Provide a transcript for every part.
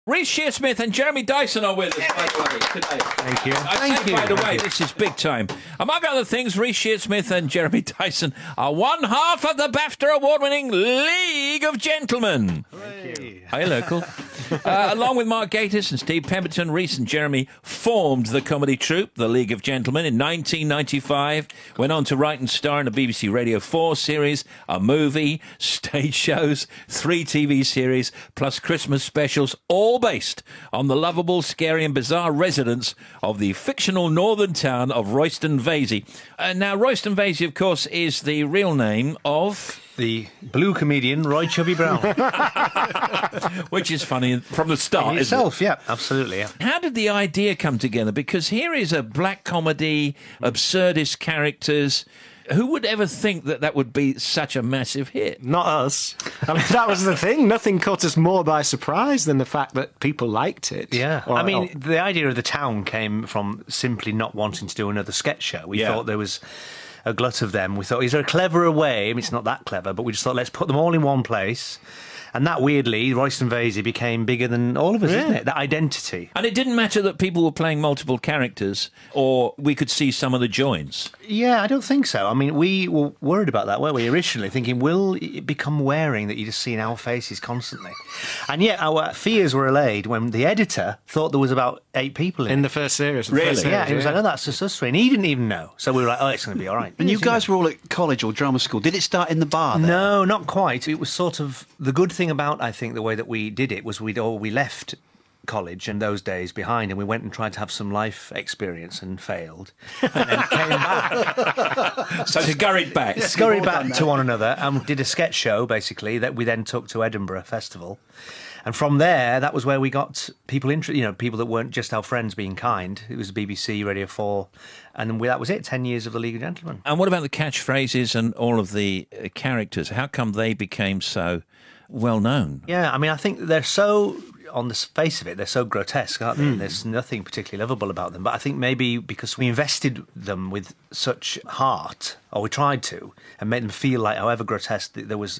Reece Shearsmith and Jeremy Dyson are with us, by the way, today. Thank you. By the way, this is big time. Among other things, Reece Shearsmith and Jeremy Dyson are one half of the BAFTA award-winning League of Gentlemen. Thank you. Hey, local. Along with Mark Gatiss and Steve Pemberton, Reece and Jeremy formed the comedy troupe, the League of Gentlemen, in 1995. Went on to write and star in a BBC Radio 4 series, a movie, stage shows, 3 TV series, plus Christmas specials, all based on the lovable, scary and bizarre residents of the fictional northern town of Royston Vasey. Now, Royston Vasey, of course, is the real name of... the blue comedian, Roy Chubby Brown. Which is funny from the start, In isn't it? itself, yeah, absolutely. Yeah. How did the idea come together? Because here is a black comedy, absurdist characters. Who would ever think that that would be such a massive hit? Not us. I mean, that was the thing. Nothing caught us more by surprise than the fact that people liked it. Yeah. The idea of the town came from simply not wanting to do another sketch show. We thought there was a glut of them. We thought, is there a cleverer way? I mean, it's not that clever, but we just thought, let's put them all in one place. And that, weirdly, Royston Vasey became bigger than all of us, isn't it? That identity. And it didn't matter that people were playing multiple characters, or we could see some of the joins. Yeah, I don't think so. I mean, we were worried about that, weren't we, originally, thinking, will it become wearing that you just see in our faces constantly? And yet our fears were allayed when the editor thought there was about 8 people in the first series. Really? Yeah, he was like, oh, that's just us 3. And he didn't even know. So we were like, oh, it's going to be all right. And you guys were all at college or drama school. Did it start in the bar then? No, not quite. It was sort of... The good thing about, I think, the way that we did it was we left college and those days behind, and we went and tried to have some life experience and failed, and then came back. So scurried back. Scurried back to one another and did a sketch show, basically, that we then took to Edinburgh Festival. And from there, that was where we got people people that weren't just our friends being kind. It was BBC, Radio 4, and that was it, 10 years of the League of Gentlemen. And what about the catchphrases and all of the characters? How come they became so well known? Yeah, I mean, I think they're so... on the face of it, they're so grotesque, aren't they? There's nothing particularly lovable about them. But I think maybe because we invested them with such heart, or we tried to, and made them feel like, however grotesque, there was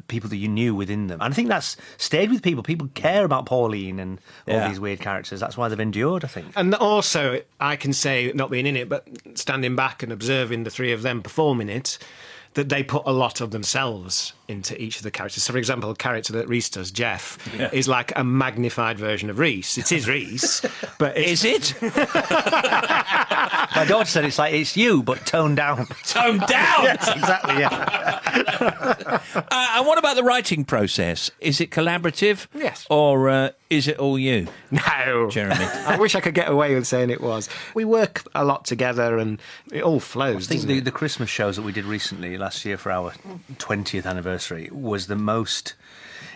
people that you knew within them. And I think that's stayed with people. People care about Pauline and all these weird characters. That's why they've endured, I think. And also, I can say, not being in it, but standing back and observing the 3 of them performing it, that they put a lot of themselves into each of the characters. So, for example, the character that Reece does, Jeff, is like a magnified version of Reece. It is Reece, but Is it? My daughter said it's you, but toned down. Toned down? Yes, exactly, yeah. And what about the writing process? Is it collaborative? Yes. Or is it all you? No. Jeremy. I wish I could get away with saying it was. We work a lot together and it all flows. I think the Christmas shows that we did recently, last year for our 20th anniversary, was the most...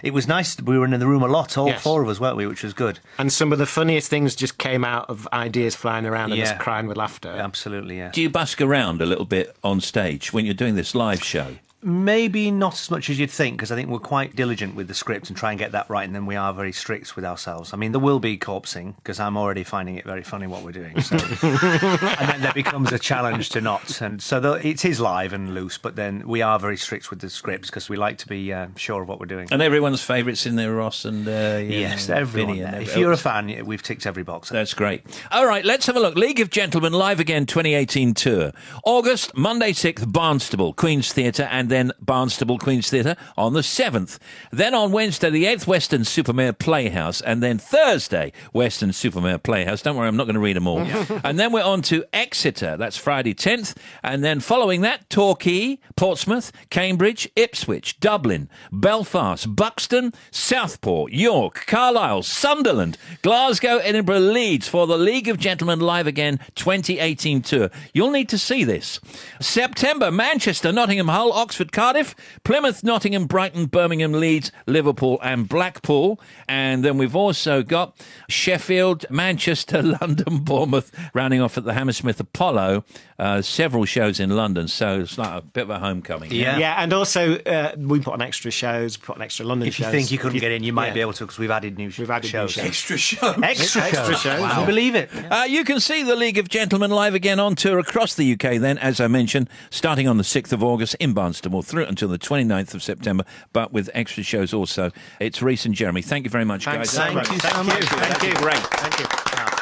It was nice. We were in the room a lot, all 4 of us, weren't we, which was good. And some of the funniest things just came out of ideas flying around and us crying with laughter. Absolutely, yeah. Do you busk around a little bit on stage when you're doing this live show? Maybe not as much as you'd think, because I think we're quite diligent with the script and try and get that right, and then we are very strict with ourselves. I mean, there will be corpsing, because I'm already finding it very funny what we're doing. So. And then there becomes a challenge to not. And so it is live and loose, but then we are very strict with the scripts, because we like to be sure of what we're doing. And everyone's favourites in there, Ross and yes, everyone. If you're a fan, we've ticked every box. That's great. All right, let's have a look. League of Gentlemen Live Again 2018 tour. August, Monday 6th, Barnstaple, Queen's Theatre, and then Barnstaple, Queen's Theatre on the 7th. Then on Wednesday, the 8th, Western Supermare Playhouse, and then Thursday, Western Supermare Playhouse. Don't worry, I'm not going to read them all. And then we're on to Exeter. That's Friday 10th. And then following that, Torquay, Portsmouth, Cambridge, Ipswich, Dublin, Belfast, Buxton, Southport, York, Carlisle, Sunderland, Glasgow, Edinburgh, Leeds for the League of Gentlemen Live Again 2018 tour. You'll need to see this. September, Manchester, Nottingham, Hull, Oxford, Cardiff, Plymouth, Nottingham, Brighton, Birmingham, Leeds, Liverpool and Blackpool. And then we've also got Sheffield, Manchester, London, Bournemouth, rounding off at the Hammersmith Apollo. Several shows in London, so it's like a bit of a homecoming. Yeah, and also we put on extra shows, put on extra London shows. If you think you couldn't get in, you might be able to, because we've added new shows. Extra shows. Extra shows. Wow. Can you believe it? You can see the League of Gentlemen Live Again on tour across the UK then, as I mentioned, starting on the 6th of August in Barnstaple. Barnstable through until the 29th of September, but with extra shows also. It's Reece and Jeremy. Thank you very much, guys. Thank you so much. Thank you. Thank you. Great. Thank you.